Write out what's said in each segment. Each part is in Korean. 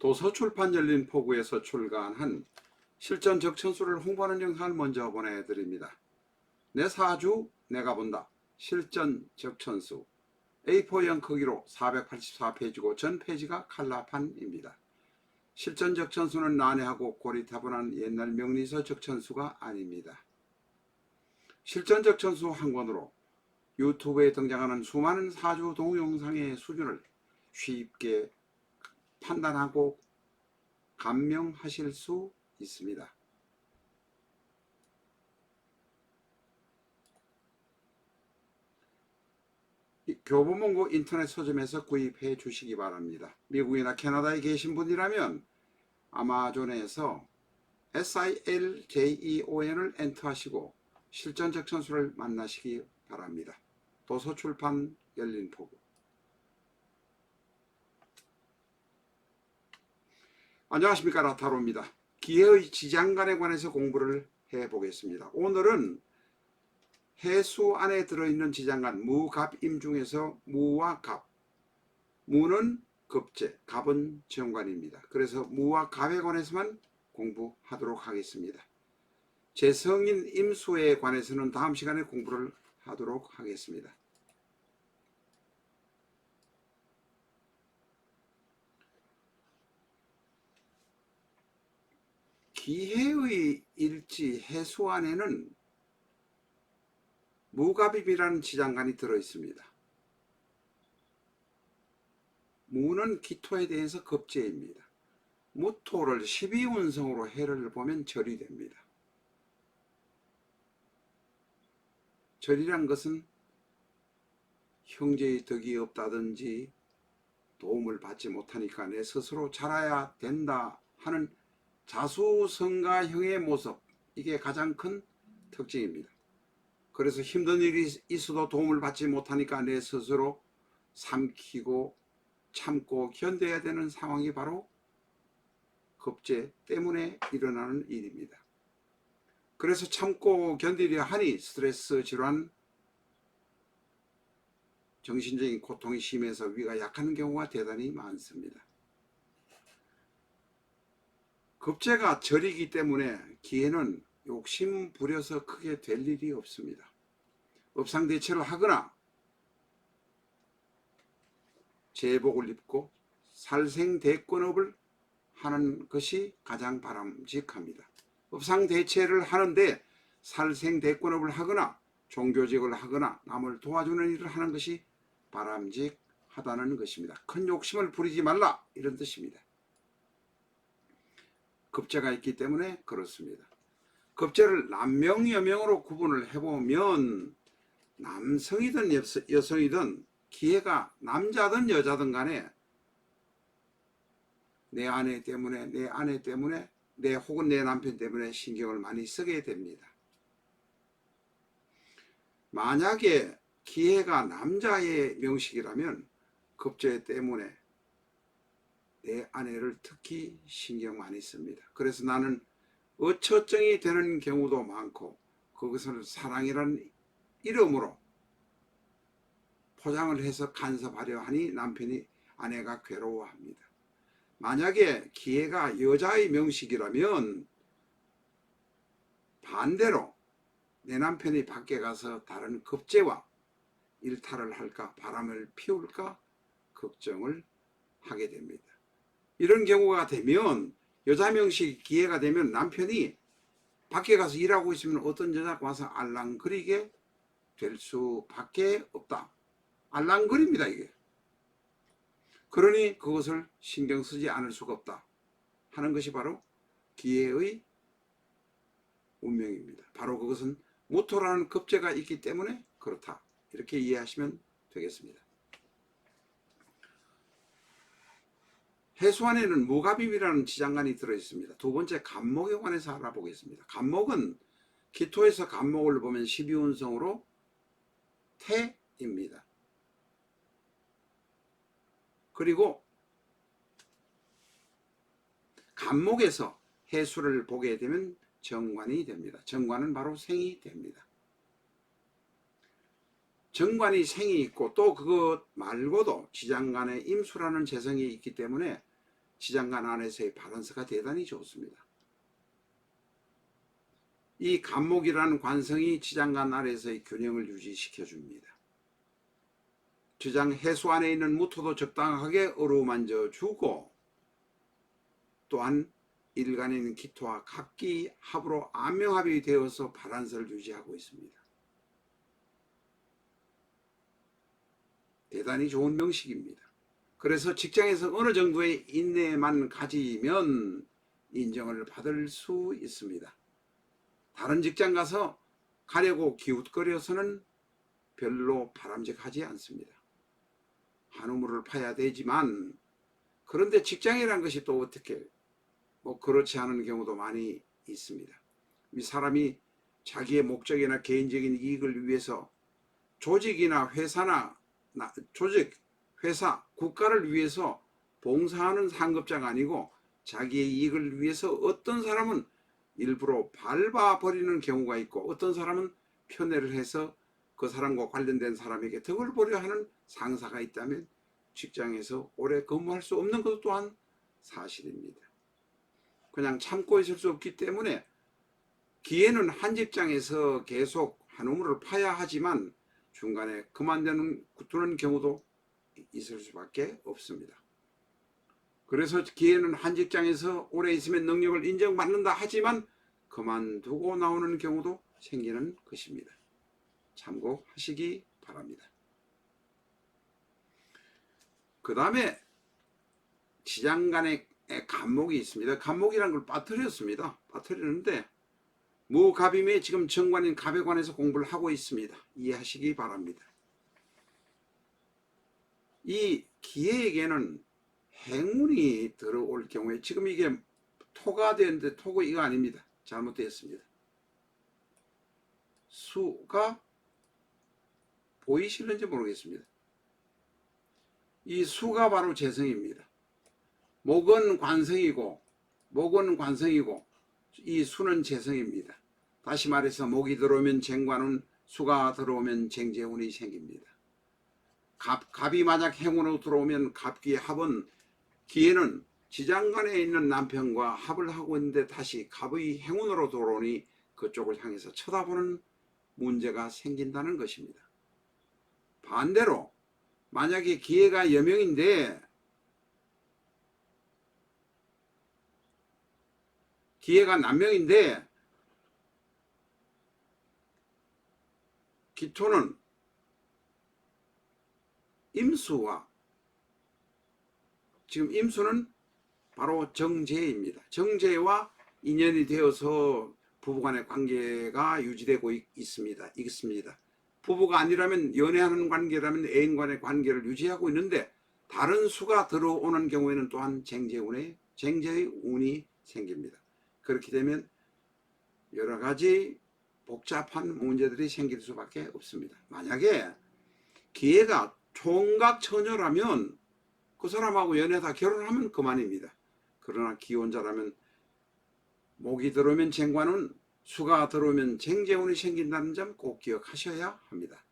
도서출판 열린 포구에서 출간한 실전 적천수를 홍보하는 영상을 먼저 보내드립니다. 내 사주 내가 본다. 실전 적천수 A4형 크기로 484페이지고 전 페이지가 칼라판입니다. 실전 적천수는 난해하고 고리타분한 옛날 명리서 적천수가 아닙니다. 실전 적천수 한 권으로 유튜브에 등장하는 수많은 사주 동영상의 수준을 쉽게 판단하고 감명하실 수 있습니다. 교보문고 인터넷 서점에서 구입해 주시기 바랍니다. 미국이나 캐나다에 계신 분이라면 아마존에서 SILJEON을 엔터하시고 실전 적천수를 만나시기 바랍니다. 도서출판 열린 포구. 안녕하십니까, 라타로입니다. 기해의 지장간에 관해서 공부를 해보겠습니다. 오늘은 해수 안에 들어있는 지장간 무갑임 중에서 무와 갑, 무는 급제, 갑은 정관입니다. 그래서 무와 갑에 관해서만 공부하도록 하겠습니다. 재성인 임수에 관해서는 다음 시간에 공부를 하도록 하겠습니다. 기해의 일지 해수 안에는 무갑입이라는 지장간이 들어있습니다. 무는 기토에 대해서 급제입니다. 무토를 12운성으로 해를 보면 절이 됩니다. 절이란 것은 형제의 덕이 없다든지 도움을 받지 못하니까 내 스스로 자라야 된다 하는 자수성가형의 모습, 이게 가장 큰 특징입니다. 그래서 힘든 일이 있어도 도움을 받지 못하니까 내 스스로 삼키고 참고 견뎌야 되는 상황이 바로 급제 때문에 일어나는 일입니다. 그래서 참고 견디려 하니 스트레스 질환, 정신적인 고통이 심해서 위가 약한 경우가 대단히 많습니다. 급제가 절이기 때문에 기해는 욕심 부려서 크게 될 일이 없습니다. 업상대체를 하거나 제복을 입고 살생대권업을 하는 것이 가장 바람직합니다. 업상대체를 하는데 살생대권업을 하거나 종교직을 하거나 남을 도와주는 일을 하는 것이 바람직하다는 것입니다. 큰 욕심을 부리지 말라, 이런 뜻입니다. 급제가 있기 때문에 그렇습니다. 급제를 남명 여명으로 구분을 해보면 남성이든 여성이든 기해가 남자든 여자든 간에 내 아내 때문에 혹은 내 남편 때문에 신경을 많이 쓰게 됩니다. 만약에 기해가 남자의 명식이라면 급제 때문에 내 아내를 특히 신경 많이 씁니다. 그래서 나는 어처증이 되는 경우도 많고 그것을 사랑이라는 이름으로 포장을 해서 간섭하려 하니 남편이 아내가 괴로워합니다. 만약에 기해가 여자의 명식이라면 반대로 내 남편이 밖에 가서 다른 급제와 일탈을 할까 바람을 피울까 걱정을 하게 됩니다. 이런 경우가 되면 여자 명식이 기해가 되면 남편이 밖에 가서 일하고 있으면 어떤 여자가 와서 알랑거리게 될 수밖에 없다. 알랑거립니다, 이게. 그러니 그것을 신경 쓰지 않을 수가 없다 하는 것이 바로 기해의 운명입니다. 바로 그것은 무토라는 급제가 있기 때문에 그렇다, 이렇게 이해하시면 되겠습니다. 해수 안에는 무갑입이라는 지장간이 들어있습니다. 두 번째, 갑목에 관해서 알아보겠습니다. 갑목은 기토에서 갑목을 보면 12운성으로 태입니다. 그리고 갑목에서 해수를 보게 되면 정관이 됩니다. 정관은 바로 생이 됩니다. 정관이 생이 있고 또 그것 말고도 지장간에 임수라는 재성이 있기 때문에 지장간 안에서의 바란스가 대단히 좋습니다. 이 간목이라는 관성이 지장간 아래에서의 균형을 유지시켜 줍니다. 지장 해수 안에 있는 무토도 적당하게 어루만져 주고, 또한 일간에 있는 기토와 각기 합으로 안명합이 되어서 바란스를 유지하고 있습니다. 대단히 좋은 명식입니다. 그래서 직장에서 어느 정도의 인내만 가지면 인정을 받을 수 있습니다. 다른 직장 가서 가려고 기웃거려서는 별로 바람직하지 않습니다. 한우물을 파야 되지만, 그런데 직장이라는 것이 또 어떻게 그렇지 않은 경우도 많이 있습니다. 이 사람이 자기의 목적이나 개인적인 이익을 위해서 조직이나 회사나 회사, 국가를 위해서 봉사하는 상급자가 아니고 자기의 이익을 위해서 어떤 사람은 일부러 밟아버리는 경우가 있고, 어떤 사람은 편애를 해서 그 사람과 관련된 사람에게 덕을 보려 하는 상사가 있다면 직장에서 오래 근무할 수 없는 것 또한 사실입니다. 그냥 참고 있을 수 없기 때문에 기회는 한 직장에서 계속 한 우물을 파야 하지만 중간에 그만두는 경우도 있을 수밖에 없습니다. 그래서 기회는 한 직장에서 오래 있으면 능력을 인정받는다 하지만 그만두고 나오는 경우도 생기는 것입니다. 참고하시기 바랍니다. 그 다음에 지장간에 간목이 있습니다. 간목이라는 걸 빠뜨렸습니다. 빠뜨리는데 무갑임에 지금 정관인 갑에 관해서 공부를 하고 있습니다. 이해하시기 바랍니다. 이 기회에게는 행운이 들어올 경우에, 지금 이게 토가 되는데 토가 이거 아닙니다. 잘못되었습니다. 수가 보이실는지 모르겠습니다. 이 수가 바로 재성입니다. 목은 관성이고 이 수는 재성입니다. 다시 말해서 목이 들어오면 쟁관운, 수가 들어오면 쟁재운이 생깁니다. 갑이 만약 행운으로 들어오면 갑기의 합은, 기회는 지장간에 있는 남편과 합을 하고 있는데 다시 갑의 행운으로 들어오니 그쪽을 향해서 쳐다보는 문제가 생긴다는 것입니다. 반대로 만약에 기회가 여명인데 기회가 남명인데 기토는 임수와, 지금 임수는 바로 정제입니다. 정제와 인연이 되어서 부부간의 관계가 유지되고 있습니다. 부부가 아니라면, 연애하는 관계라면 애인간의 관계를 유지하고 있는데 다른 수가 들어오는 경우에는 또한 쟁제의 운이 생깁니다. 그렇게 되면 여러 가지 복잡한 문제들이 생길 수밖에 없습니다. 만약에 기회가 총각 처녀라면 그 사람하고 연애다 결혼하면 그만입니다. 그러나 기혼자라면 목이 들어오면 쟁관운, 수가 들어오면 쟁재운이 생긴다는 점 꼭 기억하셔야 합니다.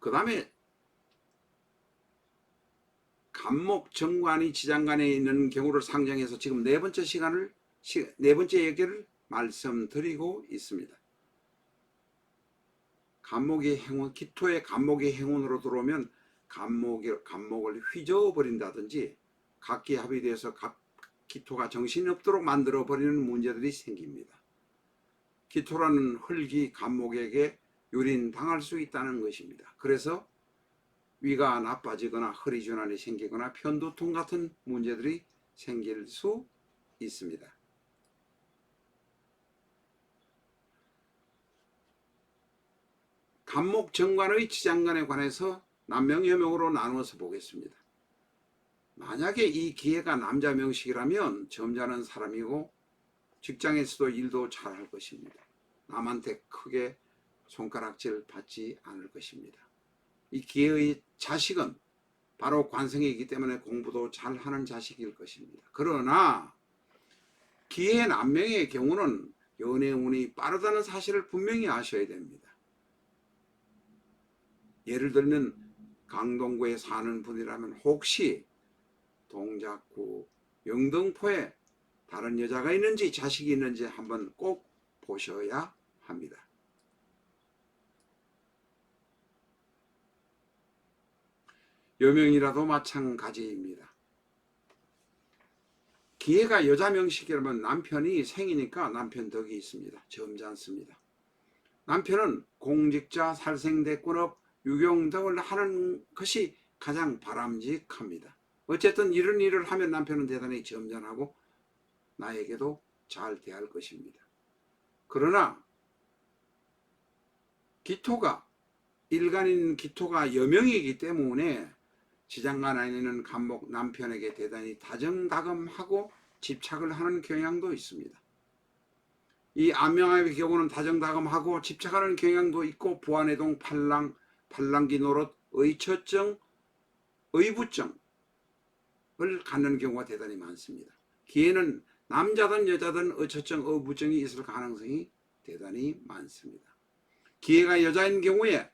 그 다음에 간목 정관이 지장간에 있는 경우를 상정해서 지금 네 번째 얘기를 말씀드리고 있습니다. 간목이 행운, 기토의 간목이 행운으로 들어오면 간목을 휘저어버린다든지 각기 합이 돼서 기토가 정신이 없도록 만들어버리는 문제들이 생깁니다. 기토라는 흙이 간목에게 유린당할 수 있다는 것입니다. 그래서 위가 나빠지거나 허리준환이 생기거나 편두통 같은 문제들이 생길 수 있습니다. 간목 정관의 지장간에 관해서 남명여명으로 나누어서 보겠습니다. 만약에 이 기회가 남자 명식이라면 점잖은 사람이고 직장에서도 일도 잘할 것입니다. 남한테 크게 손가락질 받지 않을 것입니다. 이 기회의 자식은 바로 관성이기 때문에 공부도 잘하는 자식일 것입니다. 그러나 기회 남명의 경우는 연애운이 빠르다는 사실을 분명히 아셔야 됩니다. 예를 들면 강동구에 사는 분이라면 혹시 동작구, 영등포에 다른 여자가 있는지 자식이 있는지 한번 꼭 보셔야 합니다. 여명이라도 마찬가지입니다. 기회가 여자 명식이라면 남편이 생이니까 남편 덕이 있습니다. 점잖습니다. 남편은 공직자, 살생대권업, 유경 등을 하는 것이 가장 바람직합니다. 어쨌든 이런 일을 하면 남편은 대단히 점잖하고 나에게도 잘 대할 것입니다. 그러나 기토가 일간인 기토가 여명이기 때문에 지장간 아니는 간목 남편에게 대단히 다정다감하고 집착을 하는 경향도 있습니다. 이 안명합의 경우는 다정다감하고 집착하는 경향도 있고 부안해동 팔랑기 노릇 의처증 의부증을 갖는 경우가 대단히 많습니다. 기에는 남자든 여자든 의처증 의부증이 있을 가능성이 대단히 많습니다. 기회가 여자인 경우에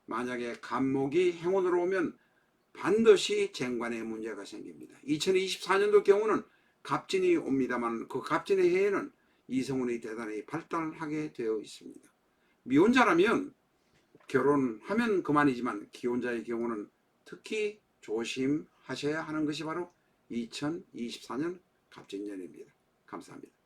만약에 간목이 행운으로 오면 반드시 쟁관에 문제가 생깁니다. 2024년도 경우는 갑진이 옵니다만 그 갑진의 해에는 이성운이 대단히 발달하게 되어 있습니다. 미혼자라면 결혼하면 그만이지만 기혼자의 경우는 특히 조심하셔야 하는 것이 바로 2024년 갑진년입니다. 감사합니다.